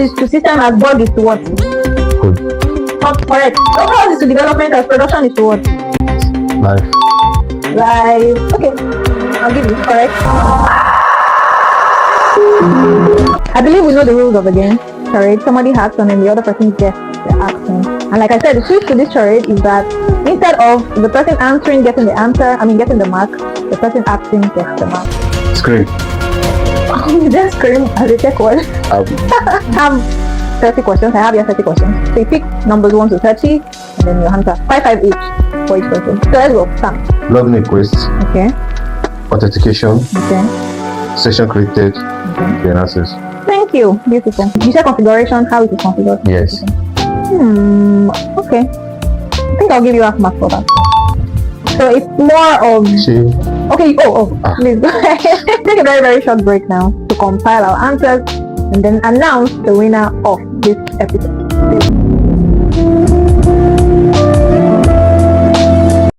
is to system as bug is to what? Good. Not correct. Overall is to development as production is to what? Life. Life. Okay. I'll give you correct. I believe we know the rules of the game. Charade. Somebody hacks and then the other person gets the action. And like I said, the twist to this charade is that instead of the person answering getting the answer, getting the mark, the person asking gets the mark. Scream. You just scream as a check word. I have 30 questions. I have your 30 questions. So you pick numbers 1 to 30 and then you answer 5 each for each person. So let's go. Sam. Login request. Okay. Authentication. Okay. Session created. Okay. Then access. Thank you. Beautiful. You said configuration. How it is configured? Yes. Okay. I think I'll give you half mark for that. So it's more of... Okay, please go ahead. Take a very, very short break now to compile our answers and then announce the winner of this episode. Please.